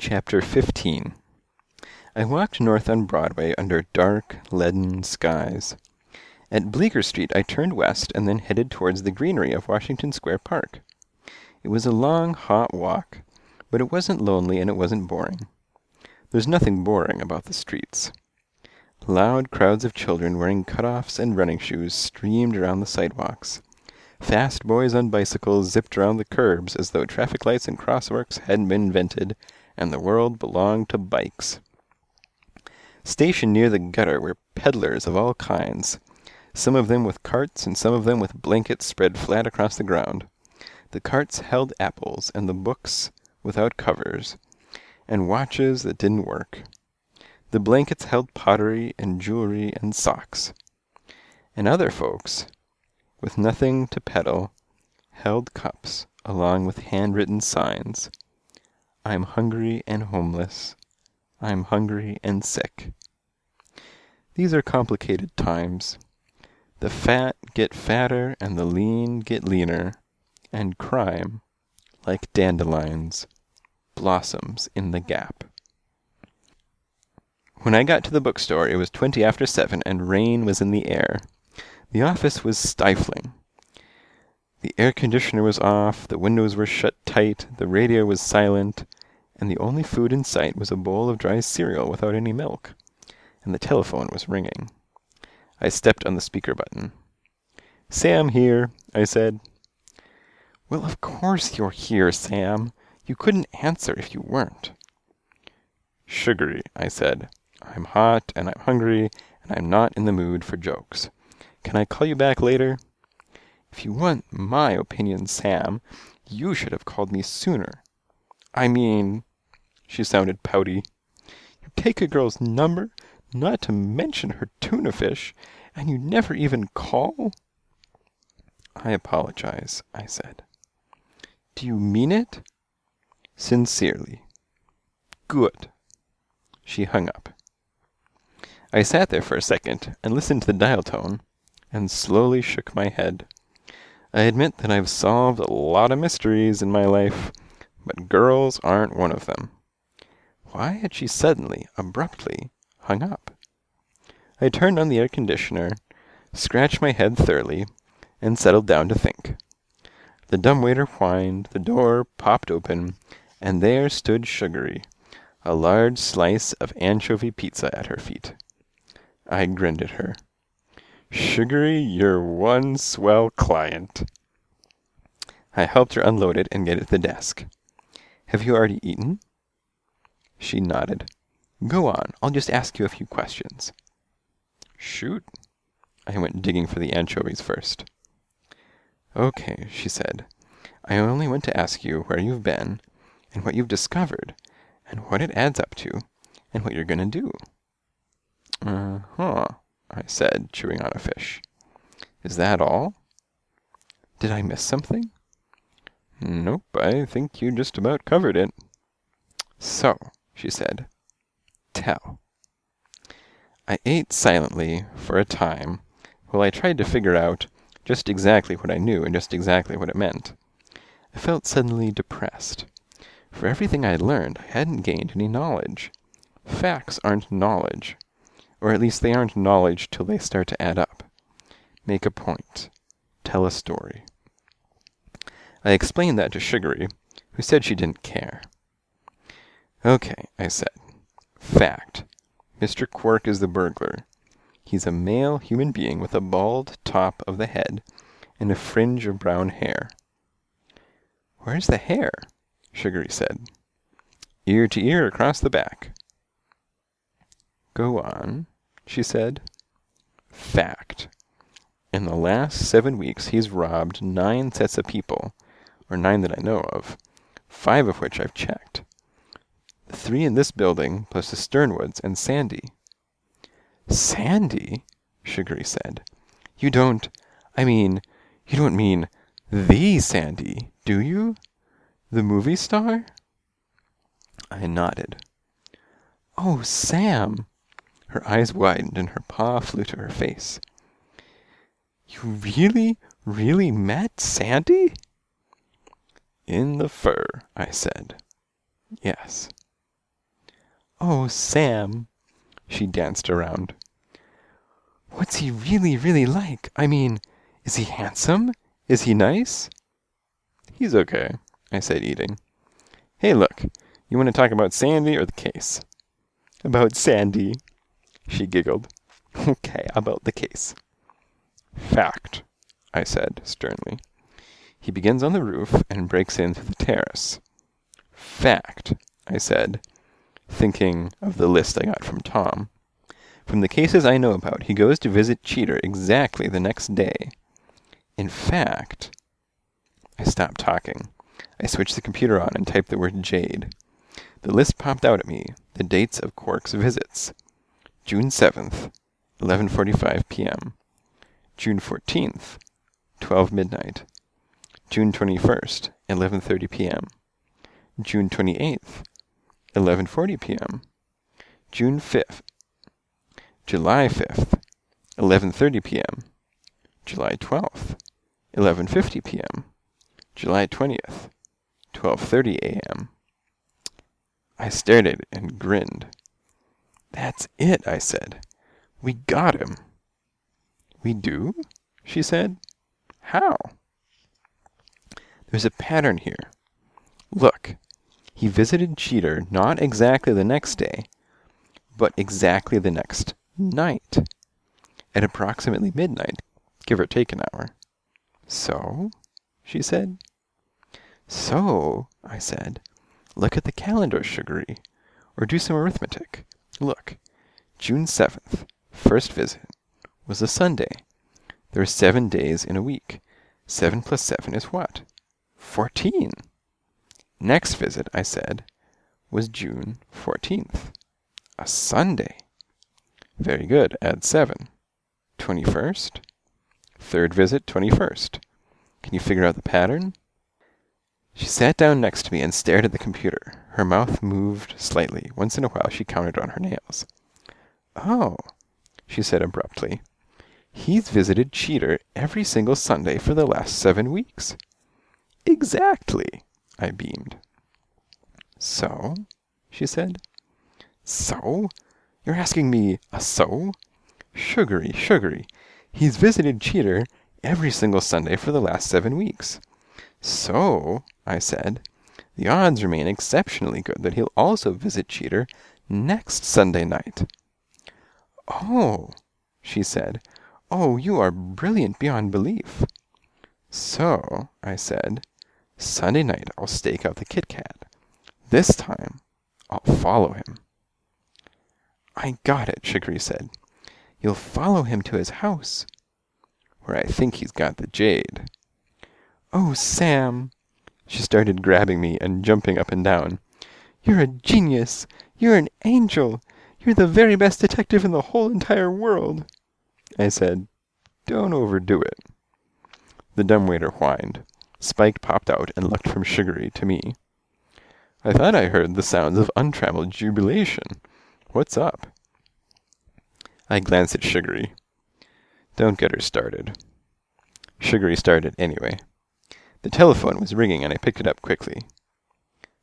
Chapter 15. I walked north on Broadway under dark, leaden skies. At Bleecker Street I turned west and then headed towards the greenery of Washington Square Park. It was a long, hot walk, but it wasn't lonely and it wasn't boring. There's nothing boring about the streets. Loud crowds of children wearing cutoffs and running shoes streamed around the sidewalks. Fast boys on bicycles zipped around the curbs as though traffic lights and crosswalks hadn't been invented, and the world belonged to bikes. Stationed near the gutter were peddlers of all kinds, some of them with carts and some of them with blankets spread flat across the ground. The carts held apples and the books without covers, and watches that didn't work. The blankets held pottery and jewelry and socks. And other folks, with nothing to peddle, held cups along with handwritten signs. I'm hungry and homeless. I'm hungry and sick. These are complicated times. The fat get fatter and the lean get leaner, and crime, like dandelions, blossoms in the gap. When I got to the bookstore, it was 20 after 7 and rain was in the air. The office was stifling. The air conditioner was off, the windows were shut tight, the radio was silent, and the only food in sight was a bowl of dry cereal without any milk, and the telephone was ringing. I stepped on the speaker button. "Sam here," I said. "Well, of course you're here, Sam. You couldn't answer if you weren't." "Sugary," I said. "I'm hot, and I'm hungry, and I'm not in the mood for jokes. Can I call you back later?" "If you want my opinion, Sam, you should have called me sooner. I mean," she sounded pouty, "you take a girl's number, not to mention her tuna fish, and you never even call?" "I apologize," I said. "Do you mean it?" "Sincerely." "Good." She hung up. I sat there for a second and listened to the dial tone, and slowly shook my head. I admit that I've solved a lot of mysteries in my life, but girls aren't one of them. Why had she suddenly, abruptly, hung up? I turned on the air conditioner, scratched my head thoroughly, and settled down to think. The dumbwaiter whined, the door popped open, and there stood Sugary, a large slice of anchovy pizza at her feet. I grinned at her. "Sugary, you're one swell client." I helped her unload it and get it to the desk. "Have you already eaten?" She nodded. "Go on, I'll just ask you a few questions." "Shoot." I went digging for the anchovies first. "Okay," she said. "I only want to ask you where you've been, and what you've discovered, and what it adds up to, and what you're going to do." "Uh-huh," I said, chewing on a fish. "Is that all?" "Did I miss something?" "Nope, I think you just about covered it." "So," she said, "tell." I ate silently for a time while I tried to figure out just exactly what I knew and just exactly what it meant. I felt suddenly depressed. For everything I had learned, I hadn't gained any knowledge. Facts aren't knowledge. Or at least they aren't knowledge till they start to add up. Make a point. Tell a story. I explained that to Sugary, who said she didn't care. "Okay," I said. "Fact. Mr. Quark is the burglar. He's a male human being with a bald top of the head and a fringe of brown hair." "Where's the hair?" Sugary said. "Ear to ear across the back." "Go on," she said. "Fact. In the last 7 weeks he's robbed 9 sets of people, or 9 that I know of, 5 of which I've checked. The 3 in this building, plus the Sternwoods and Sandy." "Sandy?" Sugary said. You don't mean the Sandy, do you? The movie star?" I nodded. "Oh, Sam!" Her eyes widened and her paw flew to her face. "You really met Sandy?" "In the fur," I said. "Yes." Oh, Sam. She danced around. What's he really, really like? I mean, is he handsome? Is he nice? He's okay, I said, eating. Hey, look, you want to talk about Sandy or the case? About Sandy, she giggled. Okay, about the case. Fact, I said, sternly. He begins on the roof and breaks in through the terrace. Fact, I said, thinking of the list I got from Tom. From the cases I know about, he goes to visit Cheater exactly the next day. In fact, I stopped talking. I switched the computer on and typed the word Jade. The list popped out at me, the dates of Quark's visits. June 7th, 11:45 p.m. June 14th, 12 midnight. June 21st, 11:30 p.m. June 28th, 11:40 p.m. June 5th, July 5th, 11:30 p.m. July 12th, 11:50 p.m. July 20th, 12:30 a.m. I stared at it and grinned. That's it, I said. We got him. We do? She said. How? There's a pattern here. Look, he visited Cheater not exactly the next day, but exactly the next night, at approximately midnight, give or take an hour. So? She said. So, I said, look at the calendar, Sugary, or do some arithmetic. Look, June 7th, first visit, was a Sunday. There are 7 days in a week. 7 plus 7 is what? 14. Next visit, I said, was June 14th. A Sunday. Very good, add 7. 21st. Third visit, 21st. Can you figure out the pattern? She sat down next to me and stared at the computer. Her mouth moved slightly. Once in a while she counted on her nails. Oh, she said abruptly. He's visited Cheater every single Sunday for the last 7 weeks. Exactly, I beamed. So? She said. So? You're asking me a so? Sugary, Sugary. He's visited Cheater every single Sunday for the last 7 weeks. So, I said, the odds remain exceptionally good that he'll also visit Cheater next Sunday night. Oh, she said. Oh, you are brilliant beyond belief. So, I said, Sunday night I'll stake out the Kit Kat. This time, I'll follow him. I got it, Sugary said. You'll follow him to his house, where I think he's got the jade. Oh, Sam! She started grabbing me and jumping up and down. You're a genius! You're an angel! You're the very best detective in the whole entire world! I said, Don't overdo it. The dumbwaiter whined. Spike popped out and looked from Sugary to me. I thought I heard the sounds of untrammeled jubilation. What's up? I glanced at Sugary. Don't get her started. Sugary started anyway. The telephone was ringing and I picked it up quickly.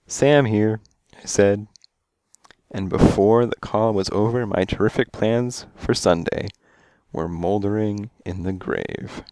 Sam here, I said. And before the call was over, my terrific plans for Sunday were moldering in the grave.